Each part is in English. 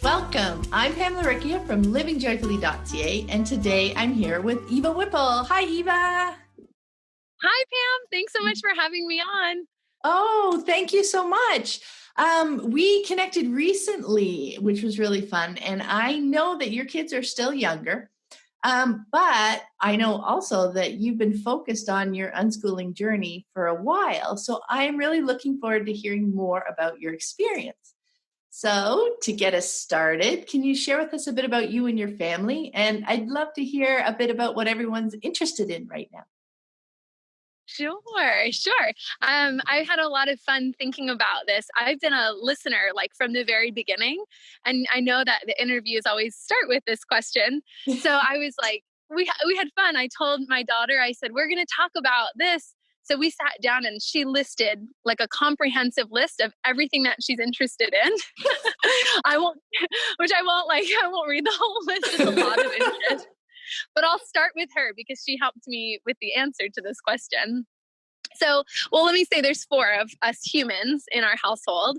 Welcome. I'm Pamela Rickia from livingjoyfully.ca, and today I'm here with Eva Whipple. Hi, Eva. Hi, Pam. Thanks so much for having me on. Oh, thank you so much. We connected recently, which was really fun, and I know that your kids are still younger, but I know also that you've been focused on your unschooling journey for a while, so I'm really looking forward to hearing more about your experience. So to get us started, can you share with us a bit about you and your family? And I'd love to hear a bit about what everyone's interested in right now. Sure. I've had a lot of fun thinking about this. I've been a listener from the very beginning, and I know that the interviews always start with this question. So I was like, we had fun. I told my daughter, I said, we're going to talk about this. So we sat down and she listed a comprehensive list of everything that she's interested in. I won't read the whole list. It's a lot of interest. But I'll start with her because she helped me with the answer to this question. So, let me say there's 4 of us humans in our household.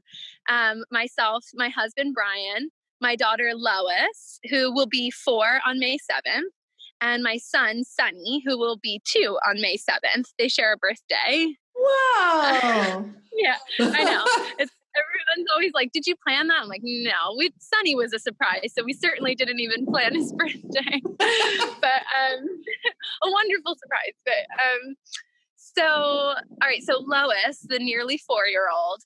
Myself, my husband, Brian, my daughter, Lois, who will be 4 on May 7th, and my son, Sonny, who will be 2 on May 7th. They share a birthday. Wow. Yeah, I know. Everyone's always like, did you plan that? I'm like, no, Sonny was a surprise. So we certainly didn't even plan his birthday, but a wonderful surprise. But all right. So Lois, the nearly 4-year-old,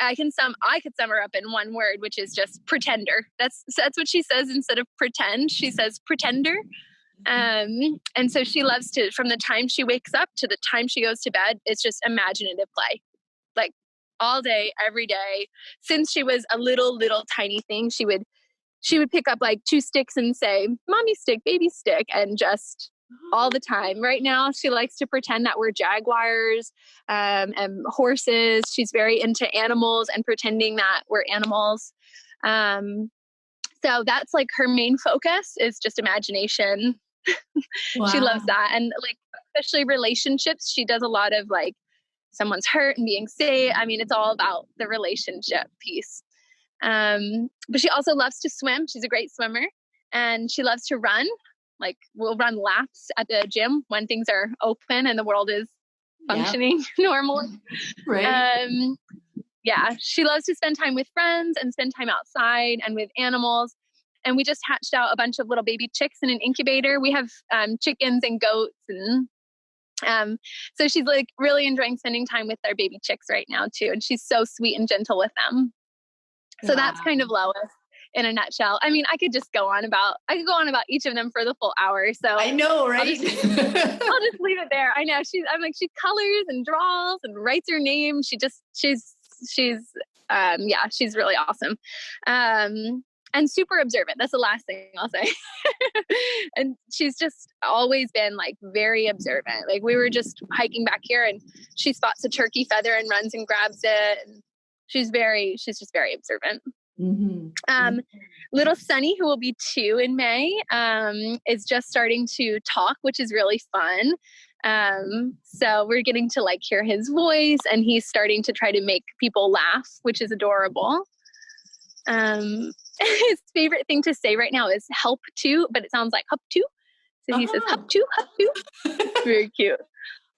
I could sum her up in one word, which is just pretender. That's what she says instead of pretend. She says pretender. And so she loves to, from the time she wakes up to the time she goes to bed, it's just imaginative play. All day, every day. Since she was a little tiny thing, she would pick up 2 sticks and say, mommy stick, baby stick, and just all the time. Right now, she likes to pretend that we're jaguars and horses. She's very into animals and pretending that we're animals. So that's her main focus is just imagination. Wow. She loves that. And especially relationships, she does a lot of someone's hurt and being safe. I mean, it's all about the relationship piece. But she also loves to swim. She's a great swimmer, and she loves to run. We'll run laps at the gym when things are open and the world is functioning normally. Right. Yeah. She loves to spend time with friends and spend time outside and with animals. And we just hatched out a bunch of little baby chicks in an incubator. We have chickens and goats, and so she's really enjoying spending time with our baby chicks right now too. And she's so sweet and gentle with them. So That's kind of Lois in a nutshell. I mean, I could go on about each of them for the full hour. So I know, right? I'll just leave it there. I know she colors and draws and writes her name. She's really awesome. And super observant. That's the last thing I'll say. And she's just always been very observant. We were just hiking back here and she spots a turkey feather and runs and grabs it. And she's just very observant. Mm-hmm. Little Sonny, who will be 2 in May, is just starting to talk, which is really fun. So we're getting to hear his voice, and he's starting to try to make people laugh, which is adorable. His favorite thing to say right now is help to, but it sounds like hup to. So he says hup to. Very cute.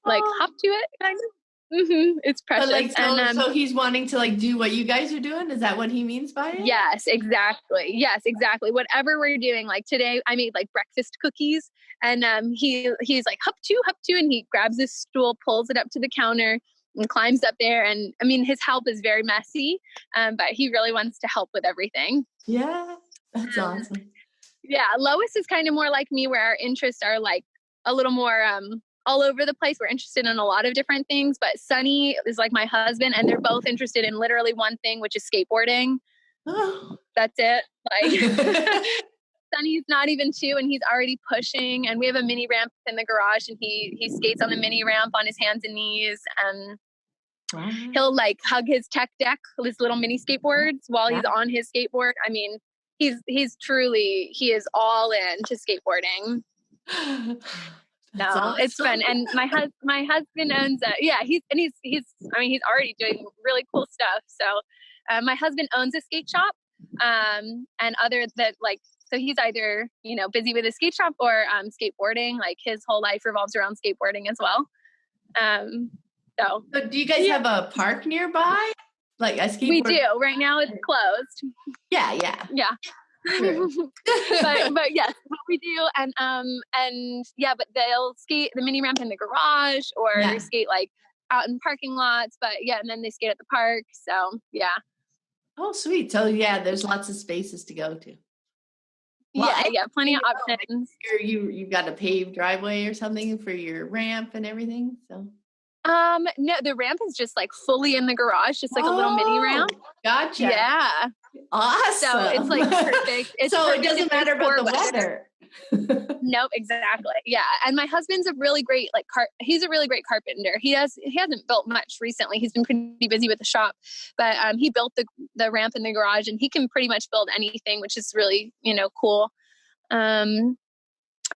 Hop to it, kind of. Mm-hmm. It's precious. So he's wanting to do what you guys are doing. Is that what he means by it? Yes, exactly. Whatever we're doing. Today I made breakfast cookies, and he's hup to, and he grabs his stool, pulls it up to the counter, and climbs up there. And I mean, his help is very messy, but he really wants to help with everything. Yeah, that's awesome. Yeah, Lois is kind of more like me, where our interests are a little more all over the place. We're interested in a lot of different things, but Sonny is my husband, and they're both interested in literally one thing, which is skateboarding. Oh. That's it. Sonny's not even 2, and he's already pushing, and we have a mini ramp in the garage, and he skates on the mini ramp on his hands and knees, and he'll hug his tech deck, his little mini skateboards while he's on his skateboard. I mean, he is all in to skateboarding. No, it's fun. And my husband owns he's already doing really cool stuff. So my husband owns a skate shop. And other that like, so he's either, you know, busy with his skate shop or skateboarding. Like his whole life revolves around skateboarding as well. So do you guys have a park nearby? Like a skateboard? We do. Right now it's closed. Yeah. True. but yes, what we do. And yeah, but they'll skate the mini ramp in the garage or skate like out in parking lots, but yeah, and then they skate at the park. So yeah. Oh, sweet. So yeah, there's lots of spaces to go to. Well, yeah, plenty of options. You've got a paved driveway or something for your ramp and everything. So no, the ramp is just like fully in the garage, just like a little mini ramp. Gotcha. Yeah. Awesome. So it's like perfect. So it doesn't matter about the weather. Nope, exactly. Yeah. And my husband's a really great, like, he's a really great carpenter. He hasn't built much recently. He's been pretty busy with the shop, but he built the ramp in the garage, and he can pretty much build anything, which is really, you know, cool. And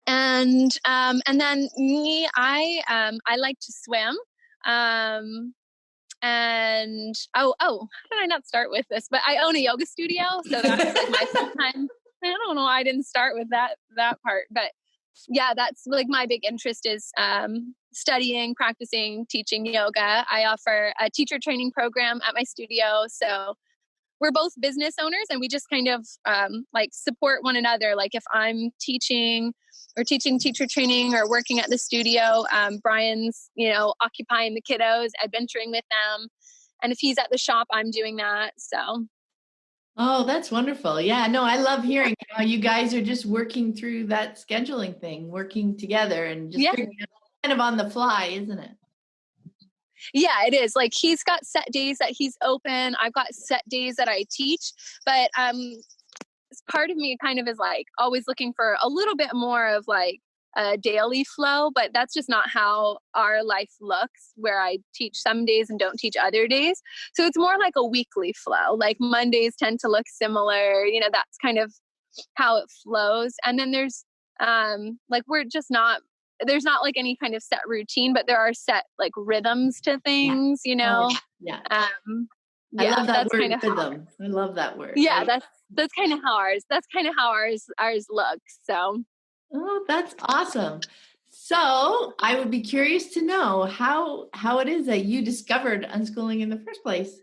then me, I like to swim. And how did I not start with this? But I own a yoga studio, so that's like my full time. I don't know why I didn't start with that part, but yeah, that's like my big interest is studying, practicing, teaching yoga. I offer a teacher training program at my studio, so we're both business owners, and we just kind of like support one another. Like if I'm teaching teacher training or working at the studio, Brian's, you know, occupying the kiddos, adventuring with them. And if he's at the shop, I'm doing that. So. Oh, that's wonderful. Yeah, no, I love hearing how you guys are just working through that scheduling thing, working together and just figuring it out kind of on the fly, isn't it? Yeah, it is. Like he's got set days that he's open. I've got set days that I teach, but part of me kind of is like always looking for a little bit more of like a daily flow, but that's just not how our life looks, where I teach some days and don't teach other days. So it's more like a weekly flow. Like Mondays tend to look similar, you know, that's kind of how it flows. And then there's like there's not like any kind of set routine, but there are set like rhythms to things, you know? I love that word, rhythm. I love that word. Yeah, right? That's kind of how ours looks. So. Oh, that's awesome. So I would be curious to know how it is that you discovered unschooling in the first place.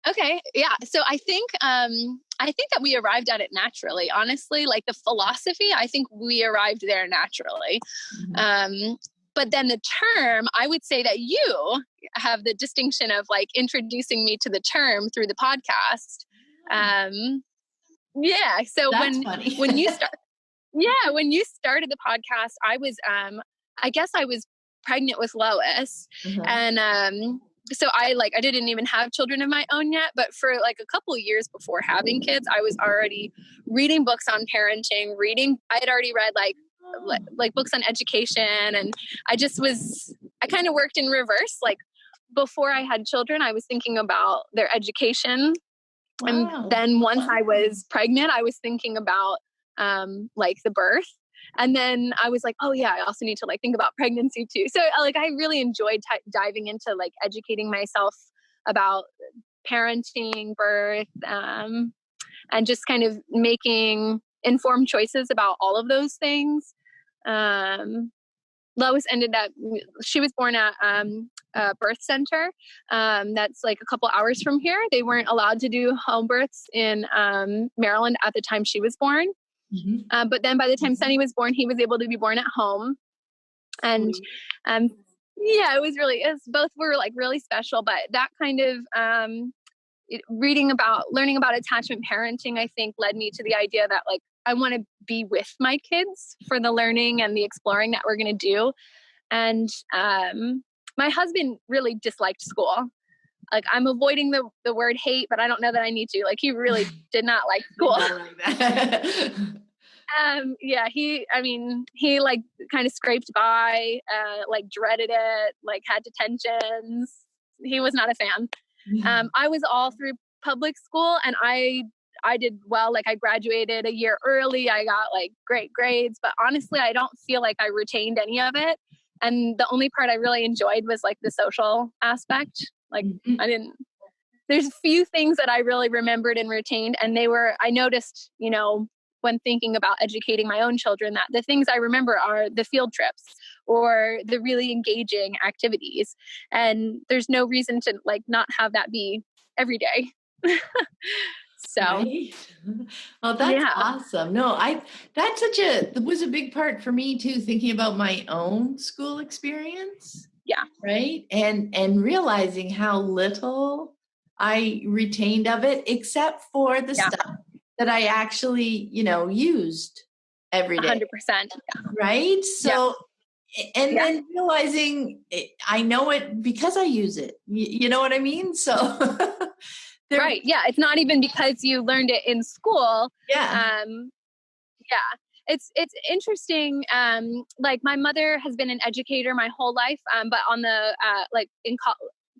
Okay. Yeah. So I think that we arrived at it naturally, honestly. Like the philosophy, I think we arrived there naturally. Mm-hmm. But then the term, I would say that you have the distinction of like introducing me to the term through the podcast. Yeah. So when you start, when you started the podcast, I was, I guess I was pregnant with Lois, mm-hmm. and so I didn't even have children of my own yet, but for like a couple of years before having kids, I was already reading books on parenting. I had already read like books on education, and I kind of worked in reverse. Like before I had children, I was thinking about their education. Wow. And then once I was pregnant, I was thinking about like the birth. And then I was like, oh yeah, I also need to like think about pregnancy too. So like I really enjoyed diving into like educating myself about parenting, birth, and just kind of making informed choices about all of those things. Lois she was born at a birth center that's like a couple hours from here. They weren't allowed to do home births in Maryland at the time she was born. Mm-hmm. But then by the time Sonny was born, he was able to be born at home. And both were like really special, but that kind of learning about attachment parenting, I think led me to the idea that like, I want to be with my kids for the learning and the exploring that we're going to do. And my husband really disliked school. Like I'm avoiding the word hate, but I don't know that I need to. Like he really did not like school. He like kind of scraped by, like dreaded it, like had detentions. He was not a fan. I was all through public school, and I did well. Like I graduated a year early. I got like great grades, but honestly, I don't feel like I retained any of it. And the only part I really enjoyed was like the social aspect. Like mm-hmm. there's few things that I really remembered and retained. And I noticed, when thinking about educating my own children, that the things I remember are the field trips or the really engaging activities. And there's no reason to like not have that be every day. So, right? Oh, that's awesome. No, that was a big part for me too, thinking about my own school experience. Yeah. Right. And realizing how little I retained of it, except for the stuff that I actually, used every day. 100%. Right. So, and then realizing I know it because I use it. You know what I mean? So, right. Yeah. It's not even because you learned it in school. Yeah. It's interesting. Like my mother has been an educator my whole life, but on the like in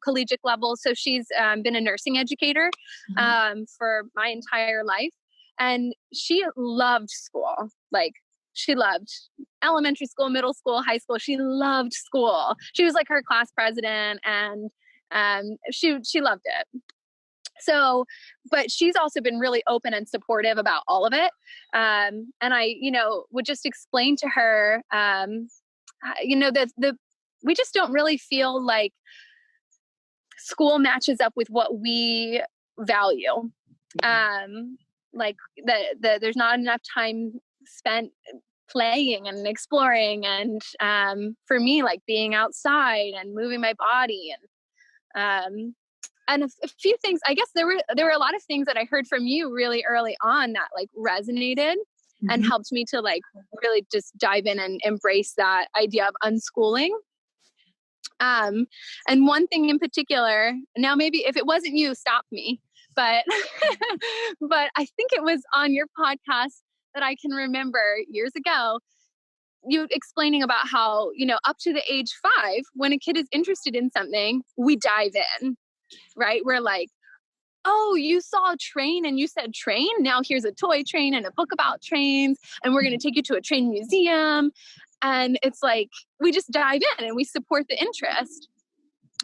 collegiate level. So she's been a nursing educator for my entire life, and she loved school. Like she loved elementary school, middle school, high school. She loved school. She was like her class president, and she loved it. So, but she's also been really open and supportive about all of it. And I, would just explain to her, we just don't really feel like school matches up with what we value. Like there's not enough time spent playing and exploring. And, for me, like being outside and moving my body and a few things, I guess there were a lot of things that I heard from you really early on that like resonated and helped me to like really just dive in and embrace that idea of unschooling. And one thing in particular, now maybe if it wasn't you, stop me, but, but I think it was on your podcast that I can remember years ago, you explaining about how, up to the age 5, when a kid is interested in something, we dive in. Right? We're like, oh, you saw a train and you said train. Now here's a toy train and a book about trains. And we're going to take you to a train museum. And it's like, we just dive in and we support the interest.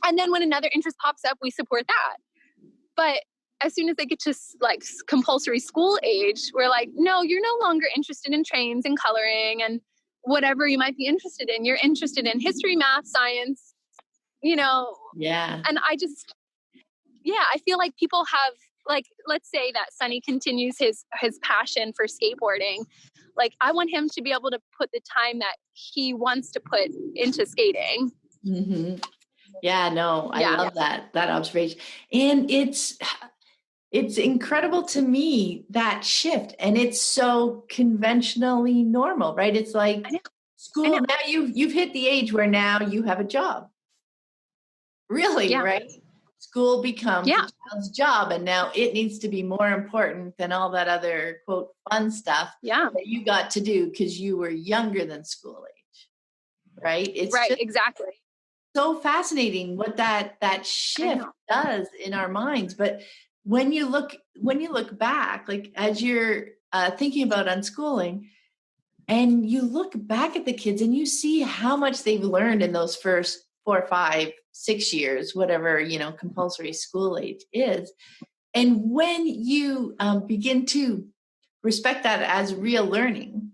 And then when another interest pops up, we support that. But as soon as they get to like compulsory school age, we're like, no, you're no longer interested in trains and coloring and whatever you might be interested in. You're interested in history, math, science, Yeah. And I feel like people have, like, let's say that Sonny continues his passion for skateboarding. Like, I want him to be able to put the time that he wants to put into skating. Mm-hmm. Yeah, no, I love that observation. And it's incredible to me, that shift. And it's so conventionally normal, right? It's like school. Now you've hit the age where now you have a job. Really, right? School becomes a child's job, and now it needs to be more important than all that other quote fun stuff that you got to do because you were younger than school age, right? It's right, exactly. So fascinating what that shift does in our minds. But when you look back, like as you're thinking about unschooling, and you look back at the kids and you see how much they've learned in those first 4, 5, 6 years, whatever, compulsory school age is. And when you begin to respect that as real learning,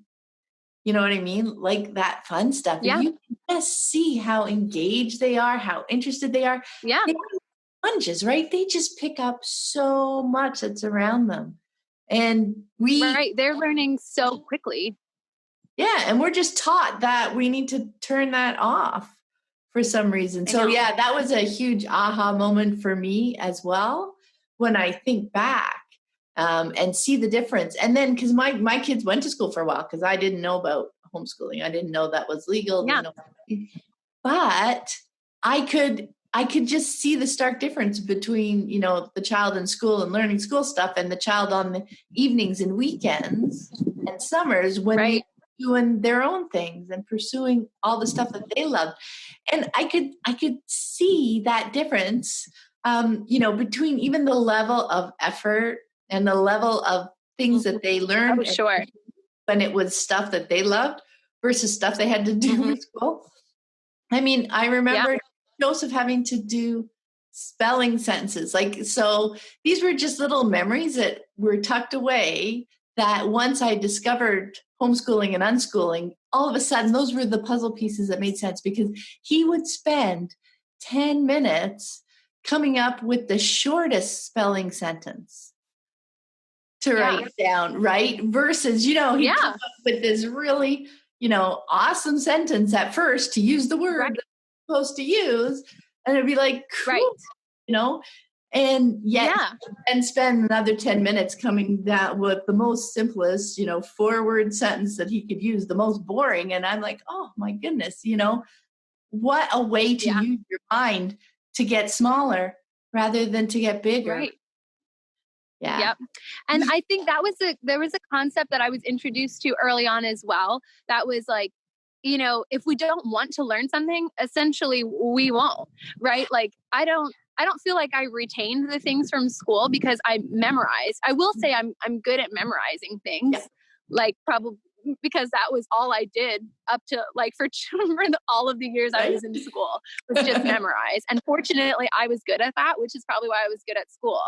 you know what I mean? Like that fun stuff. Yeah. You can just see how engaged they are, how interested they are. Yeah. They are sponges, right? They just pick up so much that's around them. And they're learning so quickly. Yeah. And we're just taught that we need to turn that off for some reason. So that was a huge aha moment for me as well when I think back and see the difference. And then because my kids went to school for a while because I didn't know about homeschooling. I didn't know that was legal. Yeah. But I could just see the stark difference between, the child in school and learning school stuff and the child on the evenings and weekends and summers when they doing their own things and pursuing all the stuff that they loved. And I could see that difference, between even the level of effort and the level of things that they learned when it was stuff that they loved versus stuff they had to do in school. I mean, I remember Joseph having to do spelling sentences. Like, so these were just little memories that were tucked away that once I discovered homeschooling and unschooling, all of a sudden those were the puzzle pieces that made sense, because he would spend 10 minutes coming up with the shortest spelling sentence to write down, right? Versus, he come up with this really, awesome sentence at first to use the word that I'm supposed to use. And it'd be like, cool, and yet and spend another 10 minutes coming down with the most simplest, 4-word sentence that he could use, the most boring. And I'm like, oh my goodness, what a way to use your mind to get smaller rather than to get bigger. Right. Yeah. Yep. And I think there was a concept that I was introduced to early on as well. That was like, if we don't want to learn something, essentially we won't, right? Like, I don't feel like I retained the things from school because I memorized. I will say I'm good at memorizing things, like probably because that was all I did up to like for all of the years I was in school was just memorize. And fortunately I was good at that, which is probably why I was good at school.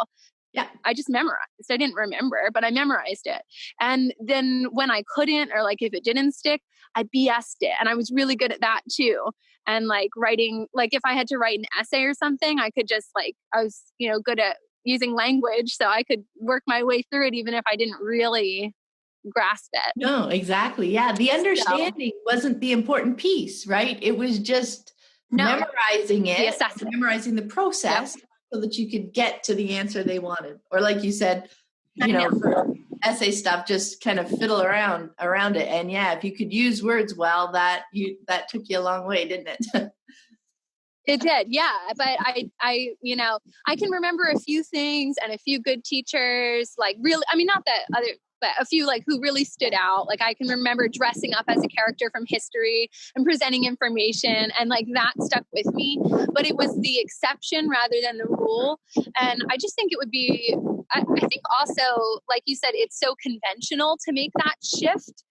Yeah. I just memorized. I didn't remember, but I memorized it. And then when I couldn't, or like if it didn't stick, I BS'd it. And I was really good at that too. And like writing, like if I had to write an essay or something, I could just like, I was, good at using language. So I could work my way through it, even if I didn't really grasp it. No, exactly. Yeah. The understanding wasn't the important piece, right? It was just memorizing it, memorizing the process. Yep. So that you could get to the answer they wanted. Or like you said, for essay stuff, just kind of fiddle around it. And if you could use words well, that took you a long way, didn't it? It did. Yeah. But I can remember a few things and a few good teachers, like really, I mean, not that other, but a few like who really stood out. Like I can remember dressing up as a character from history and presenting information, and like that stuck with me, but it was the exception rather than the rule. And I just think it would be, I think also, like you said, it's so conventional to make that shift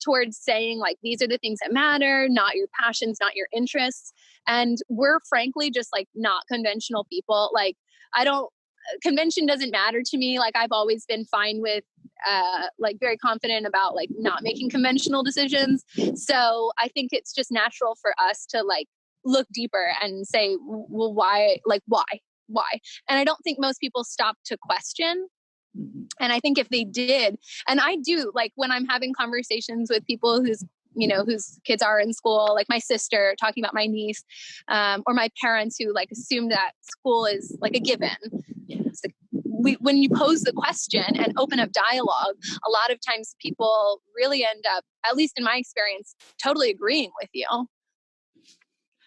towards saying like, these are the things that matter, not your passions, not your interests. And we're frankly just like not conventional people. Like convention doesn't matter to me. Like I've always been fine with, like very confident about like not making conventional decisions. So I think it's just natural for us to like look deeper and say, well, why? And I don't think most people stop to question. And I think if they did, and I do, like when I'm having conversations with people whose kids are in school, like my sister talking about my niece, or my parents who like assume that school is like a given. When you pose the question and open up dialogue, a lot of times people really end up, at least in my experience, totally agreeing with you.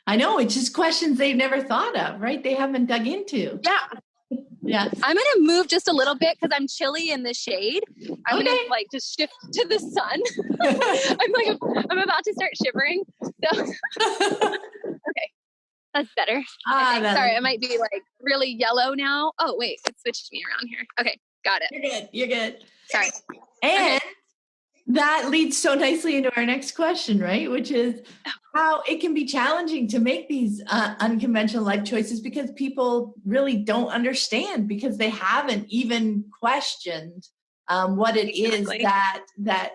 I know, it's just questions they've never thought of, right? They haven't dug into. Yeah. I'm going to move just a little bit because I'm chilly in the shade. I'm going to like just shift to the sun. I'm about to start shivering. So, okay. That's better. Sorry, I might be like really yellow now. Oh, wait, it switched me around here. Okay, got it. You're good. Sorry. And that leads so nicely into our next question, right? Which is how it can be challenging to make these unconventional life choices because people really don't understand, because they haven't even questioned what it is that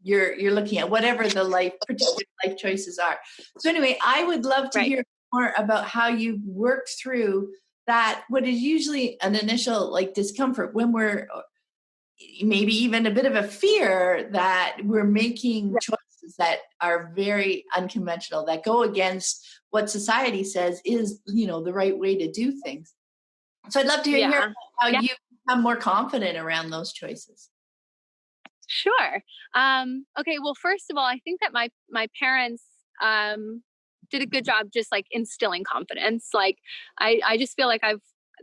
you're looking at, whatever the particular life choices are. So anyway, I would love to hear more about how you worked through that, what is usually an initial like discomfort when we're maybe even a bit of a fear that we're making choices that are very unconventional, that go against what society says is, the right way to do things. So I'd love to hear how you become more confident around those choices. Sure. Okay. Well, first of all, I think that my parents, did a good job just like instilling confidence. Like I just feel like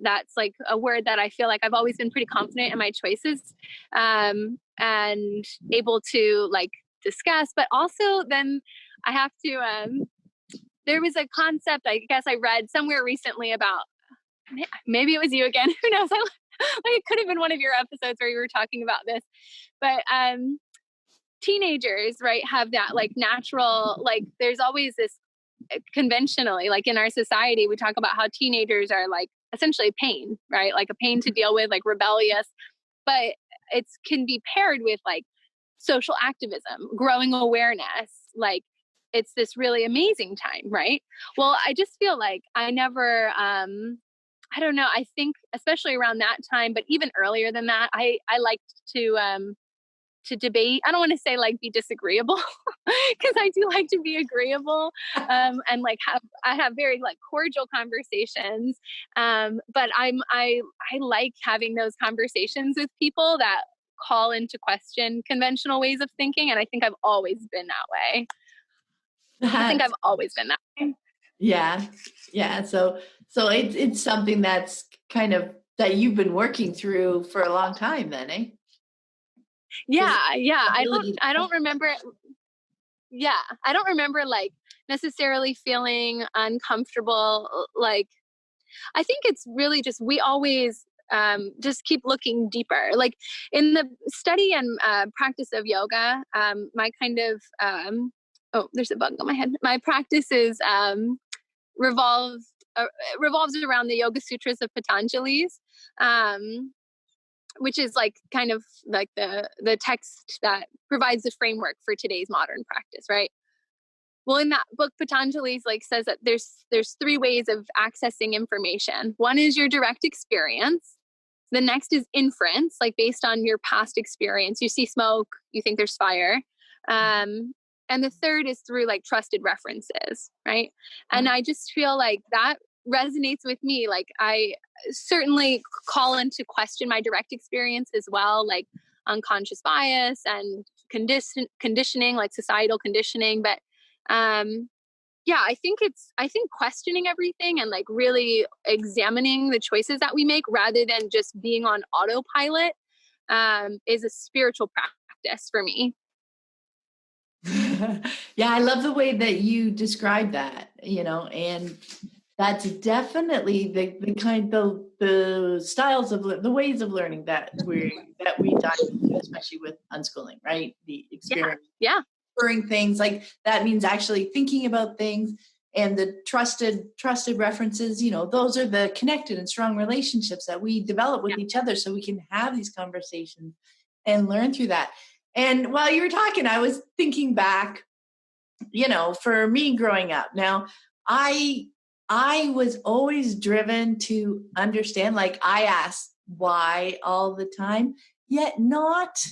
that's like a word that I feel like I've always been pretty confident in my choices, and able to like discuss, but also then I have to, there was a concept, I guess I read somewhere recently about, maybe it was you again, who knows? Like it could have been one of your episodes where you were talking about this, but, teenagers, right, have that like natural, like there's always this conventionally, like in our society, we talk about how teenagers are like essentially pain, right? Like a pain to deal with, like rebellious, but it can be paired with like social activism, growing awareness. Like it's this really amazing time, right? Well, I just feel like I never, I don't know. I think especially around that time, but even earlier than that, I liked to debate. I don't want to say like be disagreeable because I do like to be agreeable, and like I have very like cordial conversations. But I like having those conversations with people that call into question conventional ways of thinking. And I think I've always been that way. Yeah. Yeah. So it's something that's kind of that you've been working through for a long time then, eh? Yeah. I don't remember. Yeah. I don't remember like necessarily feeling uncomfortable. Like, I think it's really just, we always just keep looking deeper. Like in the study and practice of yoga, my kind of, oh, there's a bug on my head. My practice is revolves around the Yoga Sutras of Patanjali's, which is like kind of like the text that provides the framework for today's modern practice, right? Well, in that book, Patanjali's like says that there's three ways of accessing information. One is your direct experience. The next is inference, like based on your past experience. You see smoke, you think there's fire. And the third is through like trusted references, right? And I just feel like that resonates with me. Like I certainly call into question my direct experience as well, like unconscious bias and conditioning, like societal conditioning. But yeah, I think questioning everything and like really examining the choices that we make rather than just being on autopilot is a spiritual practice for me. Yeah, I love the way that you describe that, and that's definitely the kind of the styles of the ways of learning that we dive into, especially with unschooling, right? The experience. Yeah. Things like that means actually thinking about things, and the trusted references, those are the connected and strong relationships that we develop with each other so we can have these conversations and learn through that. And while you were talking, I was thinking back, for me growing up. Now, I was always driven to understand, like I asked why all the time, yet not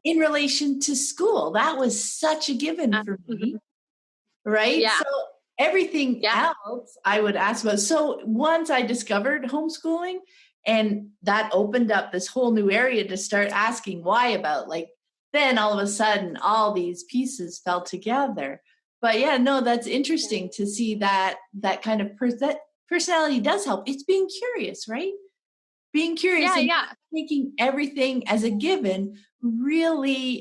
in relation to school. That was such a given for me, right? Yeah. So everything else I would ask about. So once I discovered homeschooling, and that opened up this whole new area to start asking why about, like, then all of a sudden all these pieces fell together. But yeah, no, that's interesting to see that kind of personality does help. It's being curious, right? Being curious and taking everything as a given really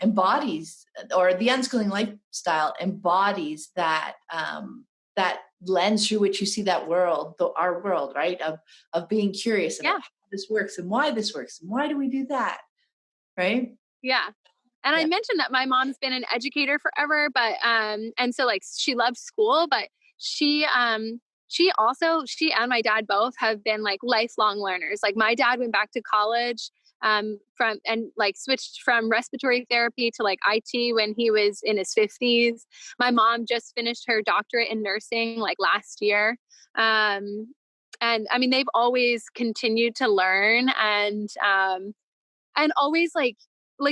embodies, or the unschooling lifestyle embodies that that lens through which you see that world, our world, right? Of being curious about how this works and why this works and why do we do that, right? Yeah. And I mentioned that my mom's been an educator forever, but and so like she loves school, but she and my dad both have been like lifelong learners. Like my dad went back to college from and like switched from respiratory therapy to like IT when he was in his 50s. My mom just finished her doctorate in nursing like last year. And I mean, they've always continued to learn and always like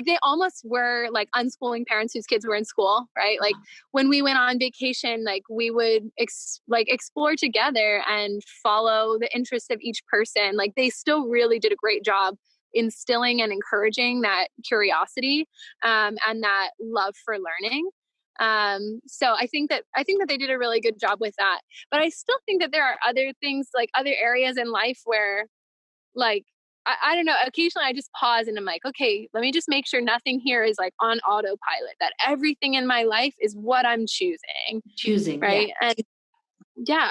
they almost were like unschooling parents whose kids were in school, right? Like when we went on vacation, like we would explore together and follow the interests of each person. Like they still really did a great job instilling and encouraging that curiosity and that love for learning. So I think that they did a really good job with that. But I still think that there are other things, like other areas in life where like, I don't know, occasionally I just pause and I'm like, okay, let me just make sure nothing here is like on autopilot, that everything in my life is what I'm choosing. Right. Yeah.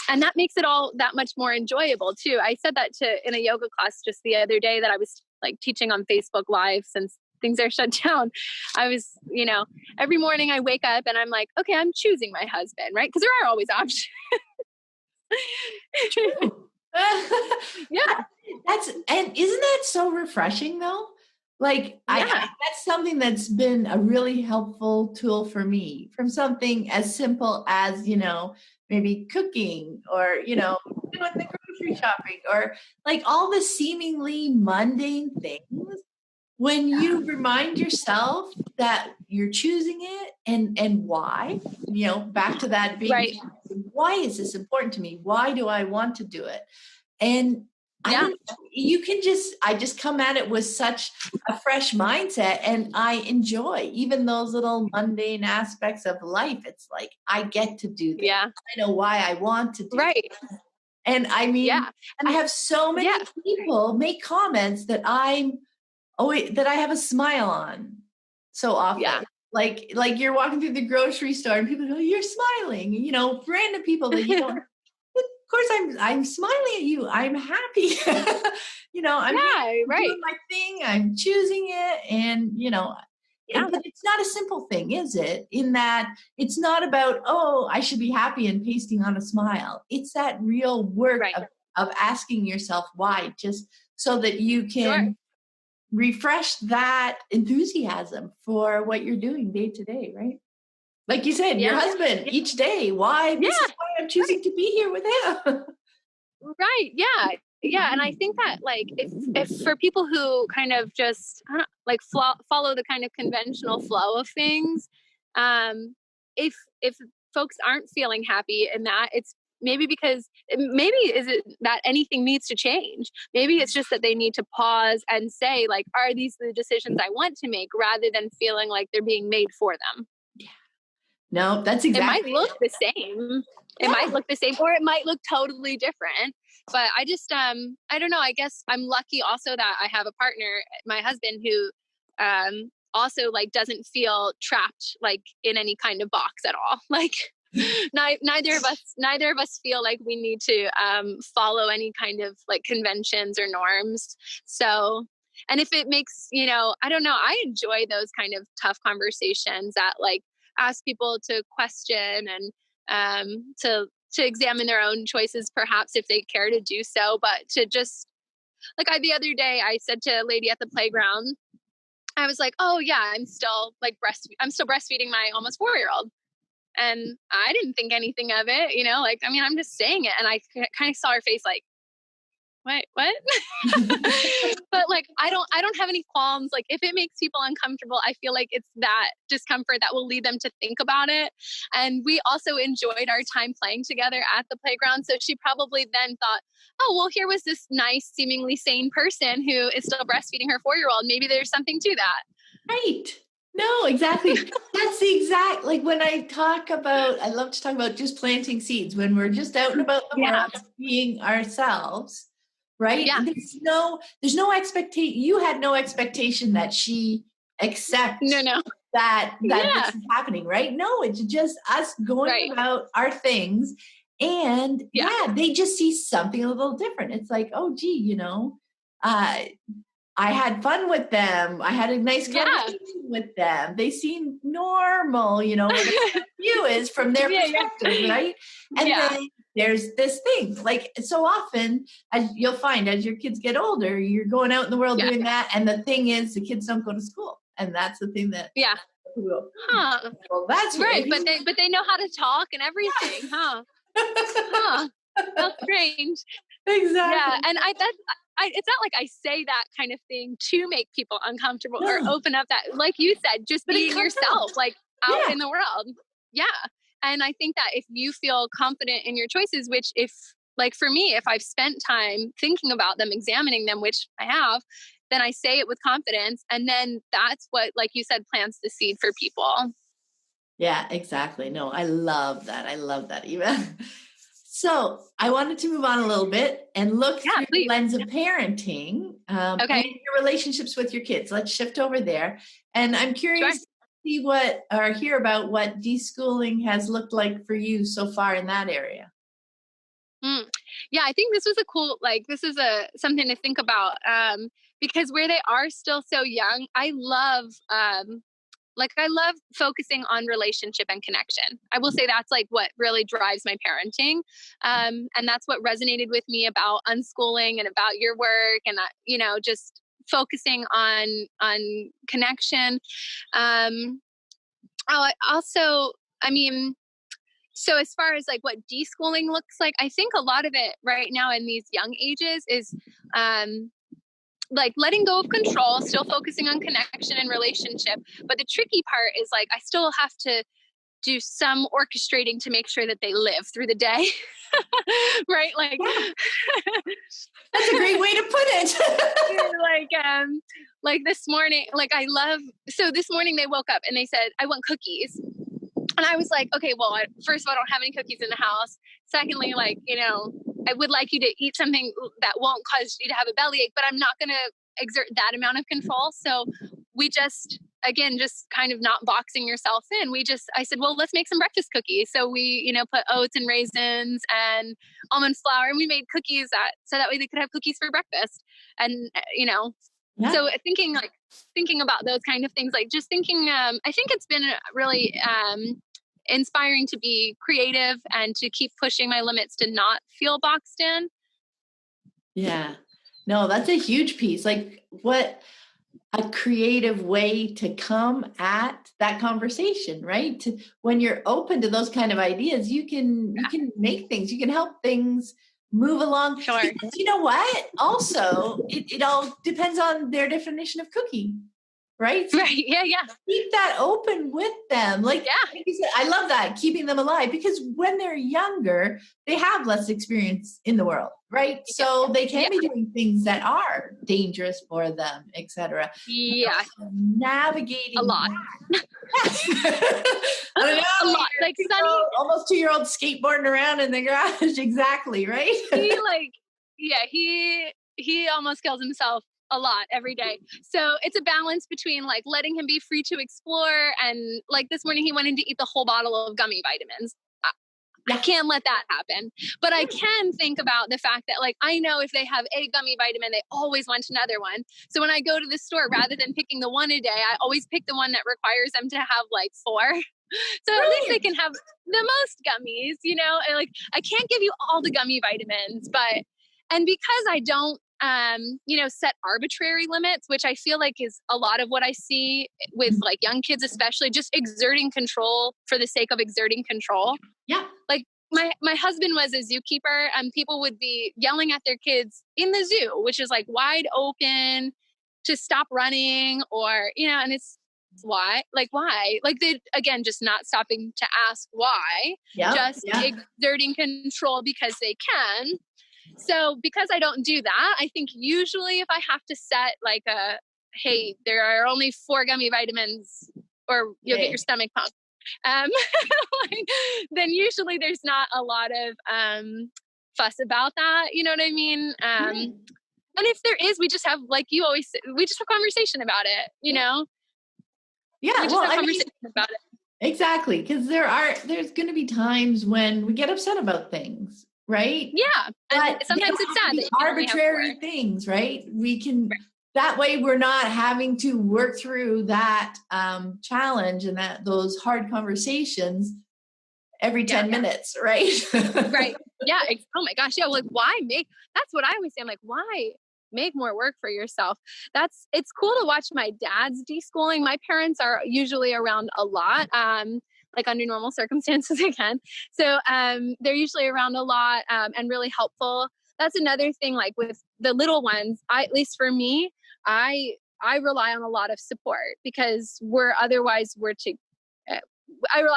And that makes it all that much more enjoyable too. I said that in a yoga class just the other day that I was like teaching on Facebook Live, since things are shut down. I was, every morning I wake up and I'm like, okay, I'm choosing my husband, right? Because there are always options. Yeah. And isn't that so refreshing though? Like that's something that's been a really helpful tool for me, from something as simple as, maybe cooking or, doing the grocery shopping, or like all the seemingly mundane things. When you remind yourself that you're choosing it and why, back to that being, right. Why is this important to me? Why do I want to do it? And I just come at it with such a fresh mindset, and I enjoy even those little mundane aspects of life. It's like, I get to do this. Yeah. I know why I want to do right. this. And I mean, I have so many people make comments that that I have a smile on so often. Yeah. Like you're walking through the grocery store and people go, you're smiling, random people that you don't, of course I'm smiling at you. I'm happy. I'm doing my thing. I'm choosing it. And, but it's not a simple thing, is it? In that it's not about, I should be happy and pasting on a smile. It's that real work of asking yourself why, just so that you can refresh that enthusiasm for what you're doing day to day, right? Like you said, your husband each day. Why? This is why I'm choosing to be here with him. Right. Yeah. Yeah. And I think that like, if for people who kind of just follow the kind of conventional flow of things, if folks aren't feeling happy in that, it's maybe because is it that anything needs to change? Maybe it's just that they need to pause and say, like, are these the decisions I want to make, rather than feeling like they're being made for them? Yeah. No, that's exactly. It might look the same. It might look the same, or it might look totally different. But I just, I don't know. I guess I'm lucky also that I have a partner, my husband, who also like doesn't feel trapped like in any kind of box at all. Like neither of us feel like we need to follow any kind of like conventions or norms. So, and if it makes, I don't know, I enjoy those kind of tough conversations that like ask people to question and to examine their own choices, perhaps if they care to do so. But to just like the other day, I said to a lady at the playground, I was like, "Oh yeah, I'm still breastfeeding my almost 4-year-old," and I didn't think anything of it, I'm just saying it, and I kind of saw her face like, wait, what? But like, I don't have any qualms. Like, if it makes people uncomfortable, I feel like it's that discomfort that will lead them to think about it. And we also enjoyed our time playing together at the playground. So she probably then thought, oh, well, here was this nice, seemingly sane person who is still breastfeeding her 4-year-old. Maybe there's something to that. Right. No, exactly. That's the exact, like when I love to talk about just planting seeds when we're just out and about the world being ourselves. Right? Yeah. There's no expectation. You had no expectation that she accepts that this is happening, right? No, it's just us going about our things. And they just see something a little different. It's like, oh, gee, I had fun with them. I had a nice conversation with them. They seem normal, whatever the view is from their perspective, right? And then there's this thing, like so often, as you'll find as your kids get older, you're going out in the world doing that. And the thing is, the kids don't go to school. And that's the thing that well, that's right. But they know how to talk and everything, huh? That's strange. Exactly. Yeah. And it's not like I say that kind of thing to make people uncomfortable or open up that, like you said, just being yourself, like out in the world. Yeah. And I think that if you feel confident in your choices, which if, like for me, if I've spent time thinking about them, examining them, which I have, then I say it with confidence. And then that's what, like you said, plants the seed for people. Yeah, exactly. No, I love that. Eva. So I wanted to move on a little bit and look through the lens of parenting and your relationships with your kids. Let's shift over there. And I'm curious to see hear about what deschooling has looked like for you so far in that area. Yeah, I think this was something to think about. because where they are still so young, I love focusing on relationship and connection. I will say that's like what really drives my parenting. And that's what resonated with me about unschooling and about your work, and just focusing on connection. Also, I mean, so as far as like what deschooling looks like, I think a lot of it right now in these young ages is like letting go of control, still focusing on connection and relationship. But the tricky part is like, I still have to do some orchestrating to make sure that they live through the day. Right? Like, that's a great way to put it. Like this morning, so this morning they woke up and they said, I want cookies. And I was like, okay, well, first of all, I don't have any cookies in the house. Secondly, like, I would like you to eat something that won't cause you to have a bellyache, but I'm not going to exert that amount of control. So we just kind of not boxing yourself in. I said, well, let's make some breakfast cookies. So we, put oats and raisins and almond flour, and we made cookies so that way they could have cookies for breakfast. And, so thinking about those kind of things, like just thinking, I think it's been really, inspiring to be creative and to keep pushing my limits to not feel boxed in. Yeah, no, that's a huge piece. Like, what a creative way to come at that conversation, right? When you're open to those kind of ideas, you can make things, you can help things move along. Sure. Because you know what? Also, it all depends on their definition of cookie. Right? Right. Yeah. Keep that open with them. Like you said, I love that, keeping them alive, because when they're younger, they have less experience in the world, right? So they can be doing things that are dangerous for them, etc. Yeah. Navigating a lot. I don't know, a lot. Like Sunny, almost 2-year-old skateboarding around in the garage. Exactly, right? He almost kills himself a lot every day. So it's a balance between like letting him be free to explore, and like this morning he went in to eat the whole bottle of gummy vitamins. I can't let that happen. But I can think about the fact that like, I know if they have a gummy vitamin, they always want another one. So when I go to the store, rather than picking the one a day, I always pick the one that requires them to have like 4. So at least they can have the most gummies, and like, I can't give you all the gummy vitamins, and because I don't, set arbitrary limits, which I feel like is a lot of what I see with like young kids, especially just exerting control for the sake of exerting control. Yeah. Like my husband was a zookeeper, and people would be yelling at their kids in the zoo, which is like wide open, to stop running, or, and it's why, like they, again, just not stopping to ask why, exerting control because they can. So because I don't do that, I think usually if I have to set like hey, there are only 4 gummy vitamins or you'll get your stomach pumped, then usually there's not a lot of fuss about that. You know what I mean? And if there is, we just have, like you always say, we just have conversation about it, Yeah, we just have conversation about it. Exactly. Because there's going to be times when we get upset about things. Right? Yeah. And but sometimes it's sad that arbitrary things, right? We can, that way we're not having to work through that challenge and those hard conversations every 10 minutes, right? Right. Yeah. Oh my gosh. Yeah. Like that's what I always say. I'm like, why make more work for yourself? It's cool to watch my dad's deschooling. My parents are usually around a lot. Like under normal circumstances again. So they're usually around a lot and really helpful. That's another thing, like with the little ones, at least for me, I rely on a lot of support because I rely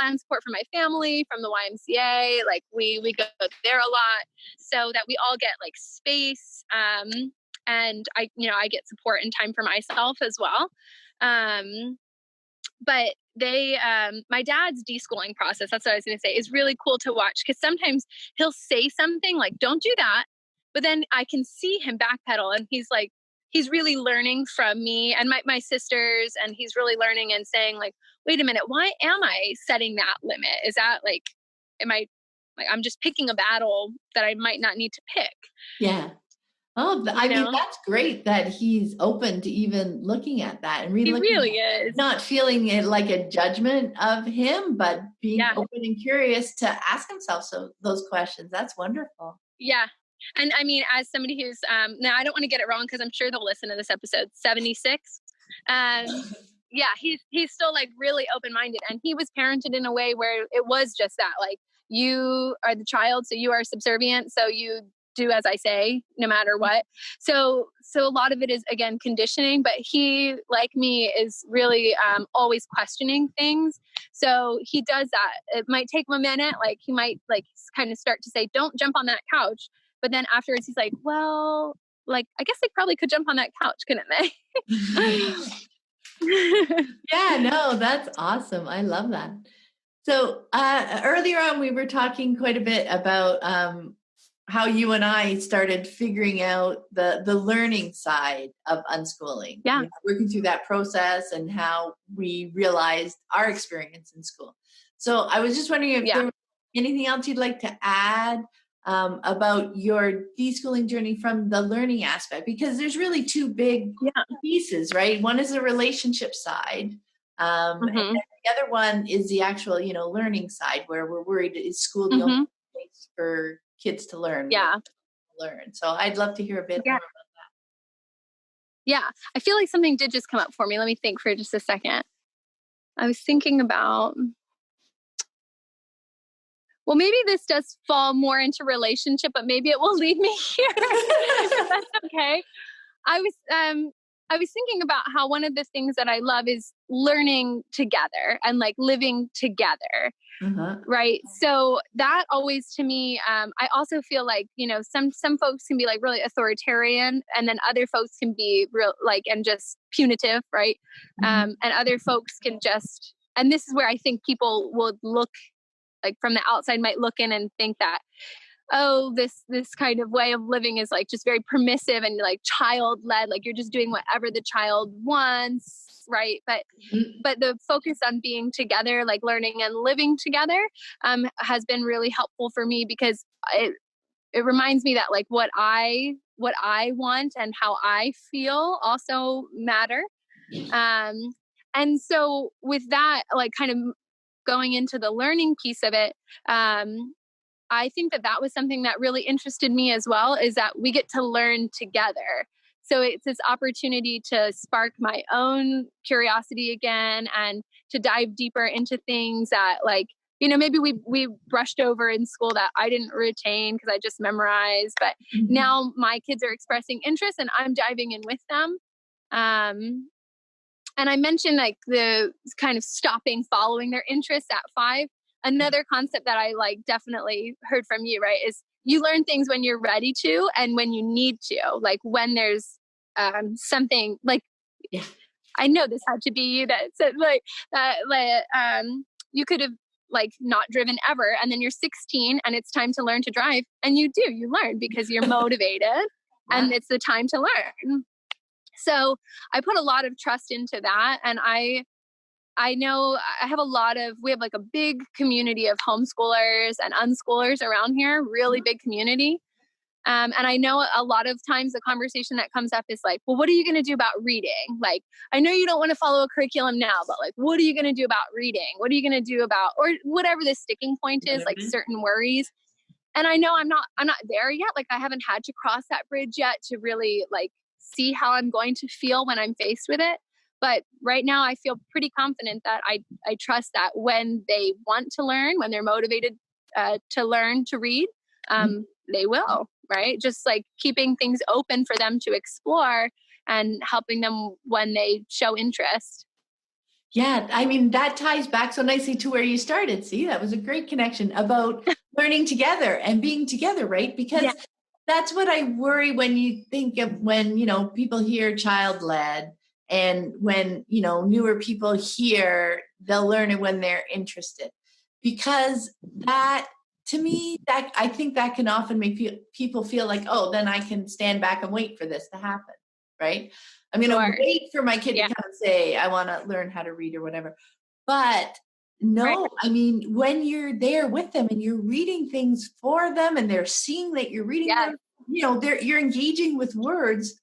on support from my family, from the YMCA. Like we go there a lot so that we all get like space. And I get support and time for myself as well. But my dad's deschooling process, that's what I was going to say, is really cool to watch, because sometimes he'll say something like, don't do that. But then I can see him backpedal, and he's really learning from me and my sisters. And he's really learning and saying like, wait a minute, why am I setting that limit? Is that like, am I like, I'm just picking a battle that I might not need to pick. Yeah. Oh, I mean, that's great that he's open to even looking at that and he really is. Not feeling it like a judgment of him, but being open and curious to ask himself those questions. That's wonderful. Yeah. And I mean, as somebody who's, now I don't want to get it wrong because I'm sure they'll listen to this episode, 76. Yeah, he's still like really open-minded, and he was parented in a way where it was just that, like, you are the child, so you are subservient, so you do as I say, no matter what. So a lot of it is, again, conditioning, but he, like me, is really always questioning things. So he does that. It might take him a minute. Like, he might like kind of start to say, don't jump on that couch. But then afterwards he's like, well, like, I guess they probably could jump on that couch, couldn't they? Yeah, no, that's awesome. I love that. So earlier on, we were talking quite a bit about how you and I started figuring out the learning side of unschooling. Yeah. Working through that process and how we realized our experience in school. So I was just wondering if there was anything else you'd like to add about your deschooling journey from the learning aspect, because there's really two big pieces, right? One is the relationship side. And then the other one is the actual, learning side, where we're worried, is school the only place for kids to learn? So I'd love to hear a bit more about that. Yeah. I feel like something did just come up for me. Let me think for just a second. I was thinking about, well, maybe this does fall more into relationship, but maybe it will lead me here. That's okay. I was thinking about how one of the things that I love is learning together and like living together. Right. So that always, to me, I also feel like, some folks can be like really authoritarian, and then other folks can be real, like, and just punitive. Right. And other folks can just, and this is where I think people would look, like, from the outside might look in and think that, oh, this kind of way of living is like just very permissive and like child led, like you're just doing whatever the child wants, right? But the focus on being together, like learning and living together, has been really helpful for me, because it reminds me that like what I want and how I feel also matter. And so with that, like, kind of going into the learning piece of it, I think that was something that really interested me as well, is that we get to learn together. So it's this opportunity to spark my own curiosity again, and to dive deeper into things that, like, maybe we brushed over in school that I didn't retain because I just memorized, but now my kids are expressing interest and I'm diving in with them. And I mentioned like the kind of stopping following their interests at 5. Another concept that I like definitely heard from you, right, is you learn things when you're ready to and when you need to. Like when there's something like, I know this had to be you that said like that. You could have like not driven ever, and then you're 16 and it's time to learn to drive, and you learn because you're motivated and it's the time to learn. So I put a lot of trust into that. And I know we have like a big community of homeschoolers and unschoolers around here, really big community. And I know a lot of times the conversation that comes up is like, well, what are you going to do about reading? Like, I know you don't want to follow a curriculum now, but like, what are you going to do about reading? What are you going to do about, or whatever the sticking point is, like certain worries. And I know I'm not there yet. Like, I haven't had to cross that bridge yet to really like see how I'm going to feel when I'm faced with it. But right now I feel pretty confident that I trust that when they want to learn, when they're motivated to learn to read, they will, right? Just like keeping things open for them to explore and helping them when they show interest. Yeah, I mean, that ties back so nicely to where you started. See, that was a great connection about learning together and being together, right? Because that's what I worry when you think of when, people hear child-led, and when, newer people hear, they'll learn it when they're interested. Because that, to me, that I think that can often make people feel like, oh, then I can stand back and wait for this to happen, right? I'm going to wait for my kid to come and say, I want to learn how to read or whatever. But no, I mean, when you're there with them and you're reading things for them and they're seeing that you're reading them you know, you're engaging with words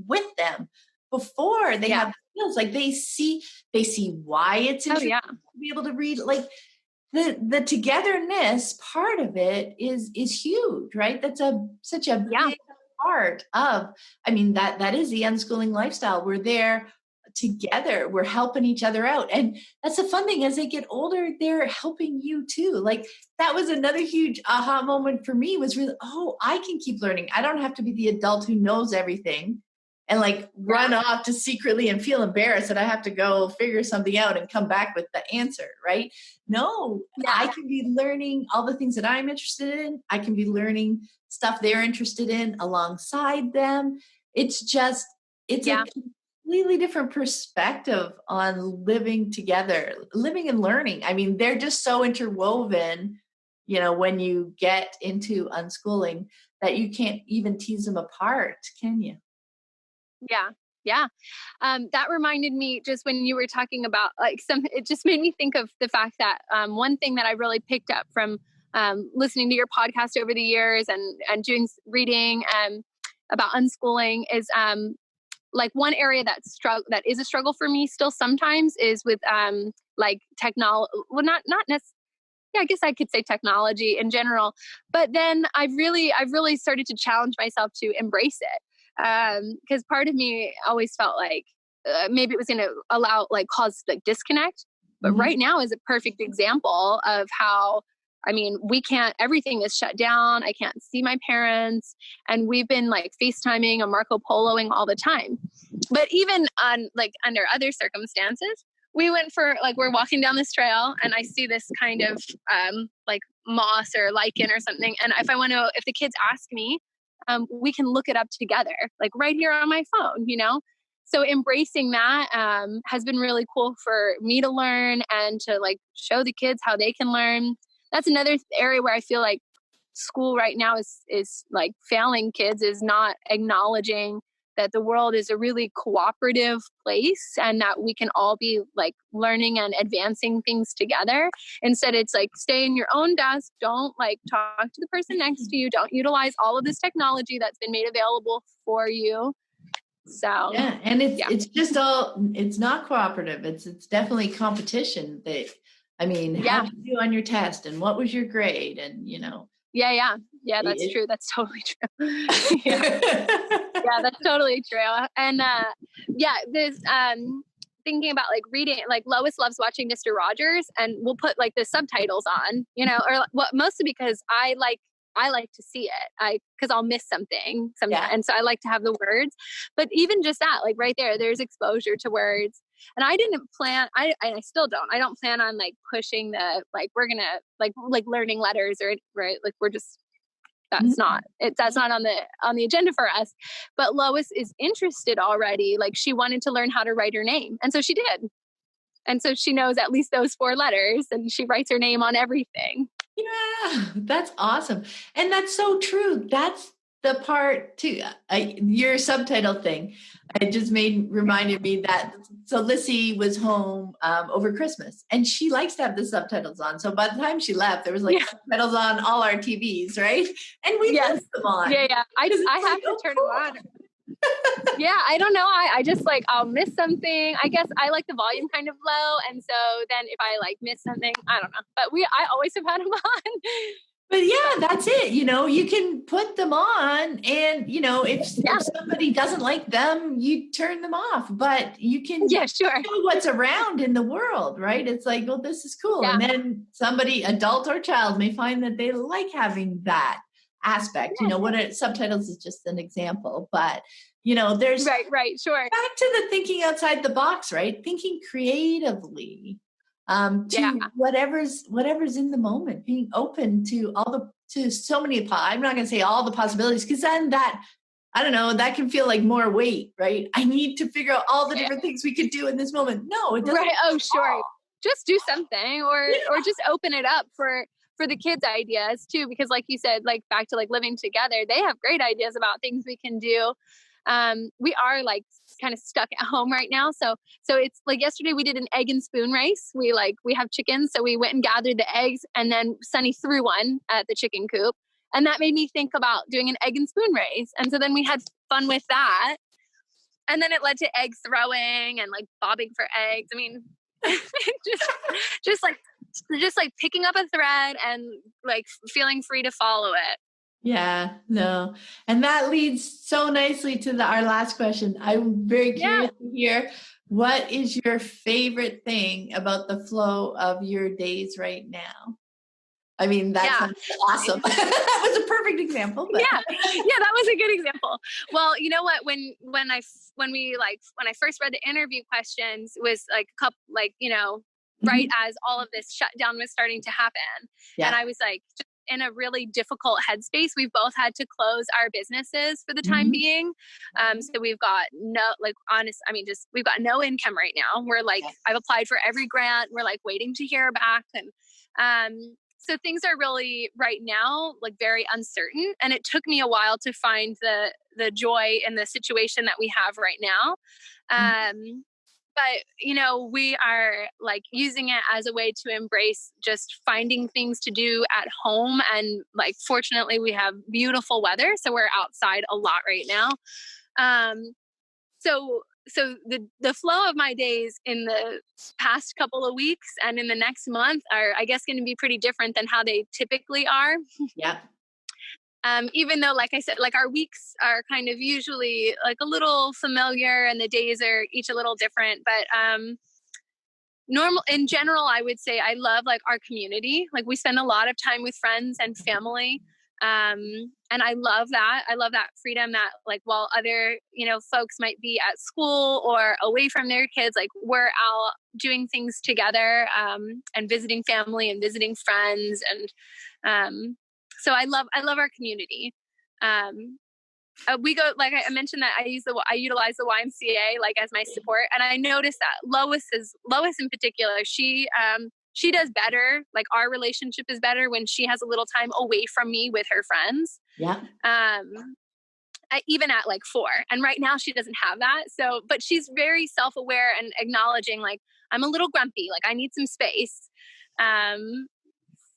with them before they have the skills. Like they see why it's interesting to be able to read. Like the togetherness part of it is huge, right? That's such a big part of, I mean, that is the unschooling lifestyle. We're there together, we're helping each other out. And that's the fun thing, as they get older, they're helping you too. Like that was another huge aha moment for me, was really, oh, I can keep learning. I don't have to be the adult who knows everything and like run off to secretly and feel embarrassed that I have to go figure something out and come back with the answer, right? No, I can be learning all the things that I'm interested in. I can be learning stuff they're interested in alongside them. It's just, it's a completely different perspective on living together, living and learning. I mean, they're just so interwoven, you know, when you get into unschooling, that you can't even tease them apart, can you? Yeah. Yeah. That reminded me, just when you were talking about like it just made me think of the fact that one thing that I really picked up from listening to your podcast over the years and doing reading about unschooling is like one area that is a struggle for me still sometimes is with like technology. Well, not necessarily. Yeah, I guess I could say technology in general, but then I've really started to challenge myself to embrace it. Because part of me always felt like maybe it was going to cause like disconnect. But right now is a perfect example of how, I mean, everything is shut down. I can't see my parents. And we've been like FaceTiming and Marco Poloing all the time. But even under other circumstances, we went for we're walking down this trail and I see this kind of like moss or lichen or something. And if the kids ask me, we can look it up together, like right here on my phone, you know? So embracing that has been really cool for me to learn and to like show the kids how they can learn. That's another area where I feel like school right now is like failing kids, is not acknowledging that the world is a really cooperative place and that we can all be like learning and advancing things together. Instead, it's like, stay in your own desk. Don't like talk to the person next to you. Don't utilize all of this technology that's been made available for you. So yeah, and it's just it's not cooperative. It's definitely competition. How did you do on your test, and what was your grade, and you know. Yeah, that's true. That's totally true. Yeah, that's totally true. And this thinking about like reading, like Lois loves watching Mr. Rogers, and we'll put like the subtitles on, you know, or mostly because I like to see it, because I'll miss something sometimes. And so I like to have the words, but even just that, like right there's exposure to words. And I didn't plan, I still don't, I don't plan on like pushing the, like, we're going to like learning letters or right. Like we're just, that's not on the agenda for us. But Lois is interested already. Like she wanted to learn how to write her name. And so she did. And so she knows at least those 4 letters and she writes her name on everything. Yeah, that's awesome. And that's so true. That's the part too. Your subtitle thing, it just reminded me that, so Lissy was home over Christmas and she likes to have the subtitles on. So by the time she left, there was subtitles on all our TVs, right? And we left them on. Yeah. I have to turn them on. Yeah, I don't know. I just like, I'll miss something. I guess I like the volume kind of low. And so then if I like miss something, I don't know. But I always have had them on. But yeah, that's it. You know, you can put them on and, you know, if somebody doesn't like them, you turn them off. But you can know what's around in the world, right? It's like, well, this is cool. Yeah. And then somebody, adult or child, may find that they like having that aspect. You know, subtitles is just an example. But, you know, there's right, sure. Back to the thinking outside the box, right? Thinking creatively. To whatever's in the moment, being open to so many, I'm not going to say all the possibilities, because then that, I don't know, that can feel like more weight, right? I need to figure out all the different things we could do in this moment. No, it doesn't. Right. Oh, sure. Just do something or just open it up for the kids' ideas too, because like you said, like back to like living together, they have great ideas about things we can do. We are like kind of stuck at home right now. So it's like yesterday we did an egg and spoon race. We have chickens. So we went and gathered the eggs and then Sunny threw one at the chicken coop And that made me think about doing an egg and spoon race. And so then we had fun with that. And then it led to egg throwing and like bobbing for eggs. I mean, just like picking up a thread and like feeling free to follow it. Yeah, no. And that leads so nicely to our last question. I'm very curious to hear, what is your favorite thing about the flow of your days right now? I mean, that sounds awesome. That was a perfect example. But. Yeah, that was a good example. Well, you know what? When I first read the interview questions, was like a couple, like, you know, right as all of this shutdown was starting to happen, and I was like in a really difficult headspace. We've both had to close our businesses for the time being, so we've got we've got no income right now. We're like, I've applied for every grant. We're like waiting to hear back, and so things are really right now like very uncertain, and it took me a while to find the joy in the situation that we have right now. But you know, we are like using it as a way to embrace just finding things to do at home, and like fortunately we have beautiful weather, so we're outside a lot right now. So the flow of my days in the past couple of weeks and in the next month are, I guess, going to be pretty different than how they typically are. Yeah. Even though, like I said, like our weeks are kind of usually like a little familiar and the days are each a little different, but in general, I would say I love like our community. Like we spend a lot of time with friends and family. And I love that. I love that freedom that like while other, you know, folks might be at school or away from their kids, like we're out doing things together, and visiting family and visiting friends. And, so I love our community. We go, like I mentioned that I utilize the YMCA like as my support. And I noticed that Lois in particular, she does better. Like our relationship is better when she has a little time away from me with her friends. Yeah. Even at like 4. And right now she doesn't have that. So, but she's very self-aware and acknowledging like, I'm a little grumpy, like I need some space.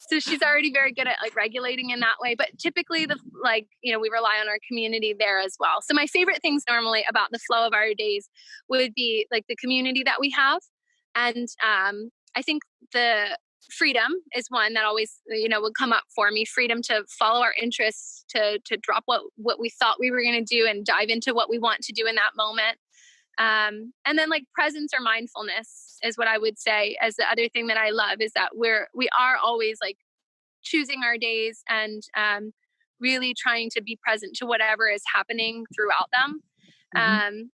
So she's already very good at like regulating in that way, but typically we rely on our community there as well. So my favorite things normally about the flow of our days would be like the community that we have. And, I think the freedom is one that always, you know, would come up for me. Freedom to follow our interests, to drop what we thought we were going to do and dive into what we want to do in that moment. And then like presence or mindfulness is what I would say as the other thing that I love, is that we are always like choosing our days and really trying to be present to whatever is happening throughout them. And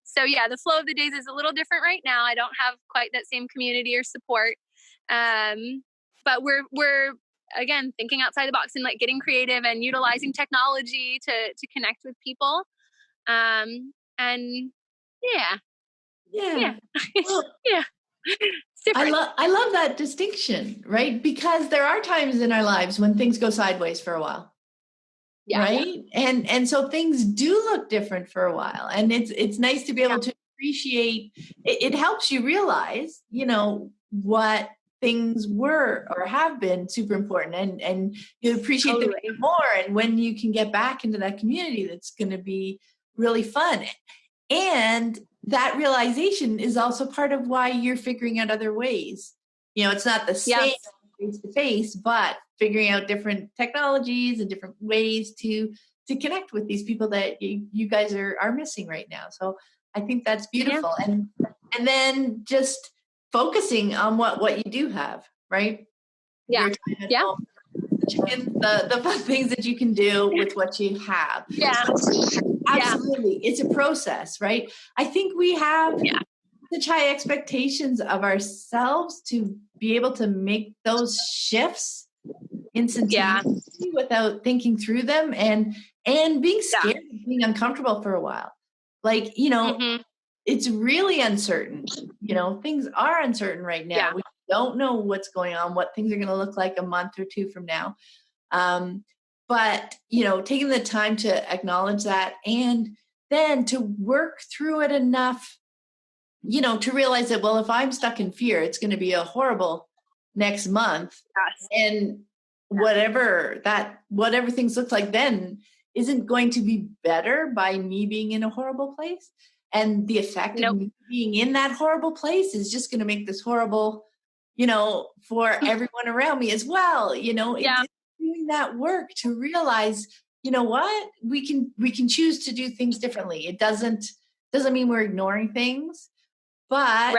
so, the flow of the days is a little different right now. I don't have quite that same community or support. But we're again, thinking outside the box and like getting creative and utilizing technology to connect with people. And yeah. Well, yeah. I love that distinction, right? Because there are times in our lives when things go sideways for a while. Yeah. Right. And so things do look different for a while. And it's nice to be able to appreciate it. It helps you realize, you know, what things were or have been super important, and you appreciate them more. And when you can get back into that community, that's going to be really fun. And that realization is also part of why you're figuring out other ways. You know, it's not the same face to face, but figuring out different technologies and different ways to connect with these people that you guys are missing right now. So I think that's beautiful. Yeah. And then just focusing on what you do have, right? Yeah. The fun things that you can do with what you have. Yeah. Absolutely. It's a process, right? I think we have such high expectations of ourselves to be able to make those shifts instantaneously without thinking through them and being scared, being uncomfortable for a while. Like, you know, it's really uncertain. You know, things are uncertain right now. We don't know what's going on, what things are going to look like a month or two from now. But, you know, taking the time to acknowledge that and then to work through it enough, you know, to realize that, well, if I'm stuck in fear, it's going to be a horrible next month. Yes. And whatever things look like then isn't going to be better by me being in a horrible place. And the effect of me being in that horrible place is just going to make this horrible, for everyone around me as well. It's doing that work to realize, what, we can choose to do things differently. It doesn't mean we're ignoring things, but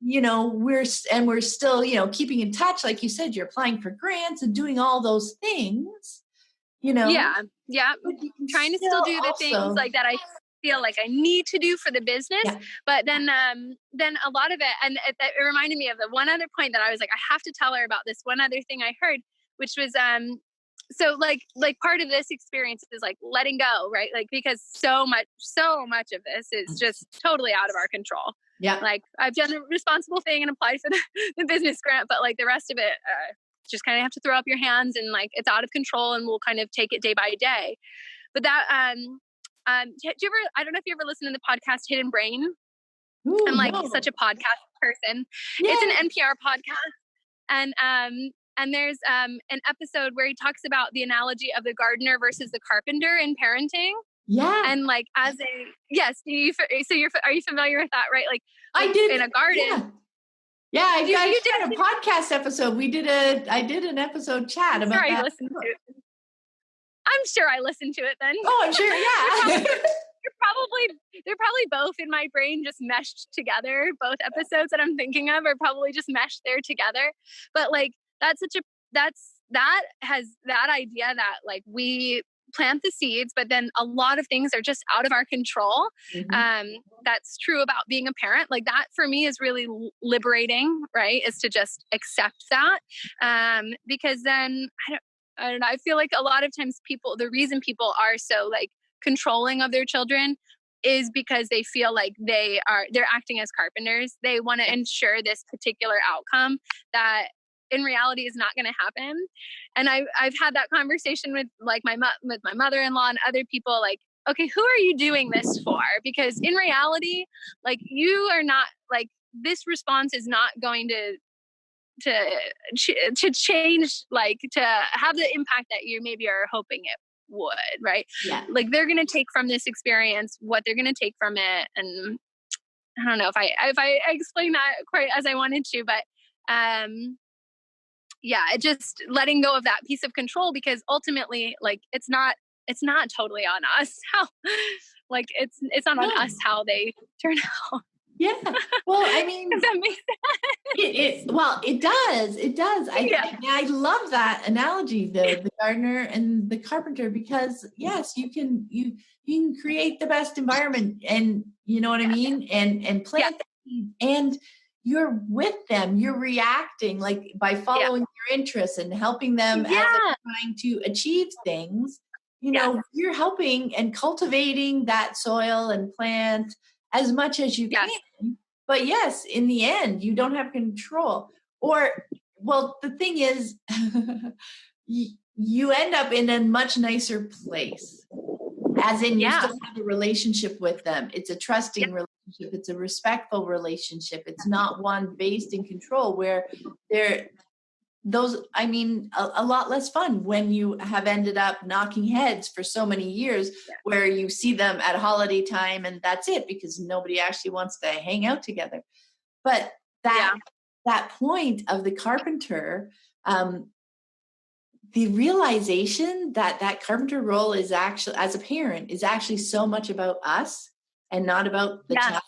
we're still, keeping in touch. Like you said, you're applying for grants and doing all those things, Yeah. Trying to still do the things like that I feel like I need to do for the business. Yeah. But then a lot of it, and it reminded me of the one other point that I was like, I have to tell her about this one other thing I heard, which was, so like part of this experience is like letting go, right? Like, because so much of this is just totally out of our control. Yeah. Like I've done the responsible thing and applied for the business grant, but like the rest of it, just kind of have to throw up your hands and like, it's out of control and we'll kind of take it day by day. But that, do you ever, I don't know if you ever listen to the podcast Hidden Brain. Ooh, I'm like such a podcast person. Yeah. It's an NPR podcast. And there's an episode where he talks about the analogy of the gardener versus the carpenter in parenting. Yeah. And like are you familiar with that, right? Like I did in a garden. Yeah, I did a podcast episode. I did an episode chat about that. I'm sure I listened to it then. Oh, I'm sure, yeah. They're probably both in my brain just meshed together. Both episodes that I'm thinking of are probably just meshed there together. But like that idea that like we plant the seeds, but then a lot of things are just out of our control. Mm-hmm. That's true about being a parent. Like that for me is really liberating, right? Is to just accept that. Because then I don't know. I feel like a lot of times the reason people are so like controlling of their children is because they feel like they're acting as carpenters. They want to ensure this particular outcome that in reality is not going to happen. And I've had that conversation with like with my mother-in-law and other people, like, okay, who are you doing this for? Because in reality, like you are not like, this response is not going to change, like to have the impact that you maybe are hoping it would, right? Yeah. Like they're going to take from this experience what they're going to take from it. And I don't know if I explained that quite as I wanted to, but it just letting go of that piece of control, because ultimately like it's not totally on us how like it's not on us how they turn out. Yeah. Well, I mean, does that make sense? It does. I love that analogy, the gardener and the carpenter, because yes, you can create the best environment, and you know what I mean, and plant the seed, and you're with them, you're reacting like by following your interests and helping them as they're trying to achieve things. You're helping and cultivating that soil and plant as much as you can. But yes, in the end, you don't have control. The thing is, you end up in a much nicer place. As in, you still have a relationship with them. It's a trusting relationship. It's a respectful relationship. It's not one based in control where a lot less fun when you have ended up knocking heads for so many years, where you see them at holiday time and that's it, because nobody actually wants to hang out together. But that point of the carpenter, the realization that carpenter role is actually, as a parent, is actually so much about us and not about the child,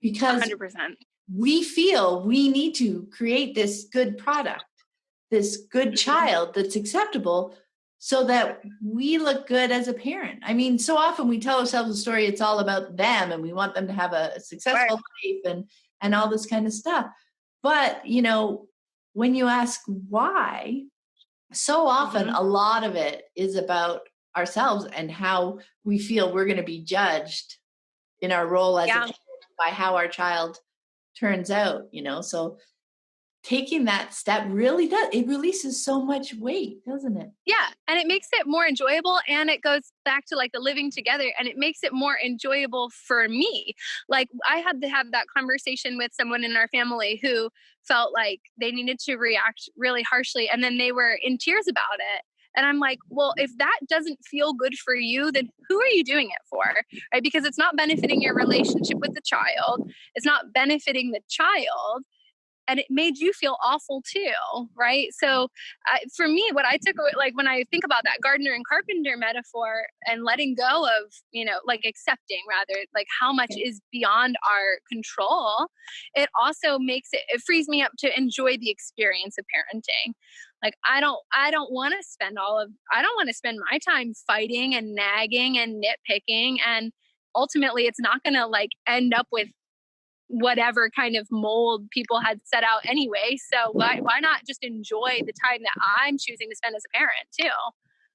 because 100%. We feel we need to create this good product, this good child that's acceptable, so that we look good as a parent. I mean, so often we tell ourselves a story, it's all about them and we want them to have a successful life and all this kind of stuff. But, when you ask why, so often a lot of it is about ourselves and how we feel we're going to be judged in our role as a parent by how our child turns out, so taking that step really does, it releases so much weight, doesn't it? Yeah. And it makes it more enjoyable. And it goes back to like the living together, and it makes it more enjoyable for me. Like I had to have that conversation with someone in our family who felt like they needed to react really harshly, and then they were in tears about it. And I'm like, well, if that doesn't feel good for you, then who are you doing it for? Right? Because it's not benefiting your relationship with the child. It's not benefiting the child. And it made you feel awful too, right? So for me, what I took away, like when I think about that gardener and carpenter metaphor and letting go of, like accepting rather, like how much is beyond our control, it also it frees me up to enjoy the experience of parenting. Like I don't want to spend my time fighting and nagging and nitpicking, and ultimately it's not going to like end up with whatever kind of mold people had set out anyway. So why not just enjoy the time that I'm choosing to spend as a parent too?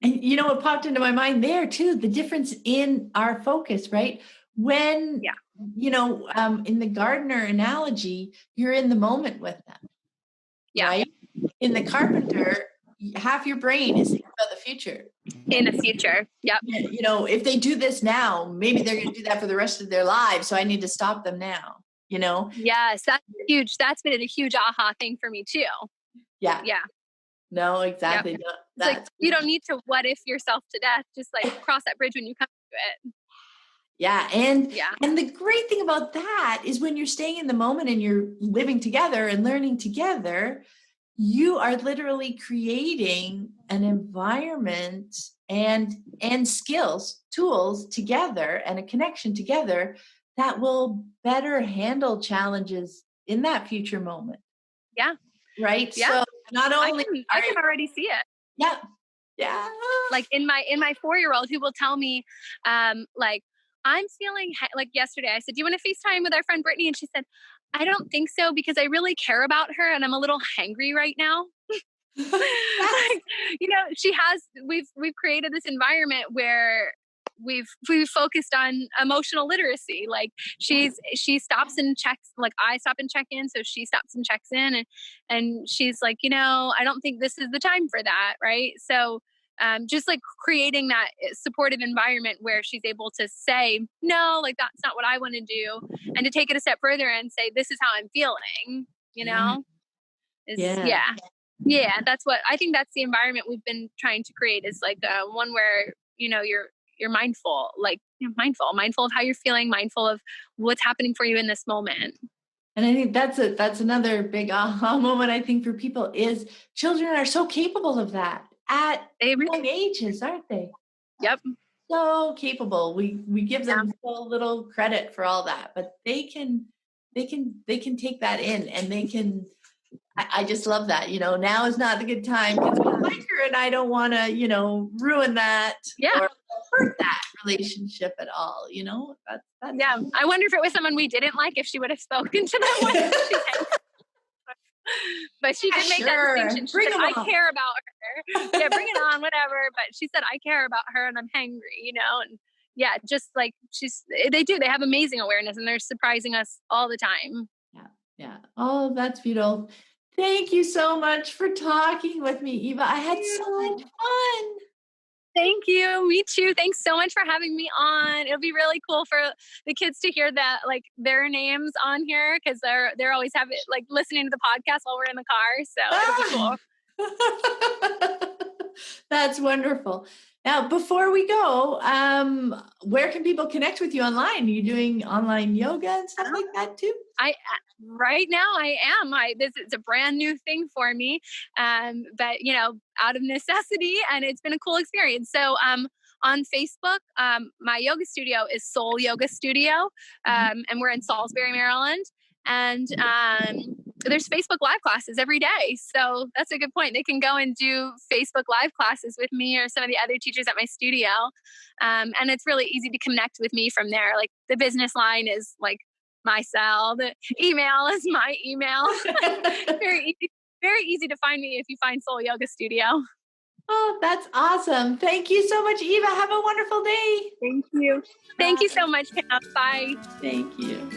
And you know what popped into my mind there too, the difference in our focus, right? When, in the gardener analogy, you're in the moment with them, right? In the carpenter, half your brain is thinking about the future. In the future. Yep. If they do this now, maybe they're going to do that for the rest of their lives. So I need to stop them now. Yes, that's huge. That's been a huge aha thing for me too. Yeah. No, exactly. Yep. No, it's like you don't need to what if yourself to death. Just like cross that bridge when you come to it. Yeah. And the great thing about that is when you're staying in the moment and you're living together and learning together, you are literally creating an environment and skills, tools together, and a connection together that will better handle challenges in that future moment. Yeah. Right. Yeah. So not only I can already see it. Yeah. Yeah. Like in my 4-year-old who will tell me, like, I'm feeling like yesterday, I said, do you want to FaceTime with our friend Brittany? And she said, I don't think so because I really care about her and I'm a little hangry right now. Like, we've created this environment where we've focused on emotional literacy. Like she stops and checks, like I stop and check in. So she stops and checks in and she's like, I don't think this is the time for that. Right. So just like creating that supportive environment where she's able to say, no, like that's not what I want to do. And to take it a step further and say, this is how I'm feeling, Yeah, that's what I think. That's the environment we've been trying to create, is like one where you're mindful, like mindful of how you're feeling, mindful of what's happening for you in this moment. And I think that's another big aha moment, I think, for people, is children are so capable of that at young ages, aren't they? Yep. So capable. We give them so little credit for all that, but they can take that in, and they can. I just love that. Now is not a good time because I like her and I don't want to, ruin that or hurt that relationship at all. That's yeah. I wonder if it was someone we didn't like, if she would have spoken to them when she came. But she did make that distinction. She said, I care about her. Yeah, bring it on, whatever. But she said, I care about her and I'm hangry, and yeah, just like they have amazing awareness and they're surprising us all the time. Yeah. Oh, that's beautiful. Thank you so much for talking with me, Eva. I had so much fun. Thank you. Me too. Thanks so much for having me on. It'll be really cool for the kids to hear that, like, their names on here, because they're always listening to the podcast while we're in the car. So it'll be cool. That's wonderful. Now, before we go, where can people connect with you online? Are you doing online yoga and stuff like that too? Right now I am. It's a brand new thing for me, but out of necessity, and it's been a cool experience. So on Facebook, my yoga studio is Soul Yoga Studio, and we're in Salisbury, Maryland. And there's Facebook Live classes every day. So that's a good point. They can go and do Facebook Live classes with me or some of the other teachers at my studio. And it's really easy to connect with me from there. Like the business line is like my cell. The email is my email. Very easy to find me if you find Soul Yoga Studio. Oh, that's awesome. Thank you so much, Eva. Have a wonderful day. Thank you. Thank you so much, Pam. Bye. Thank you.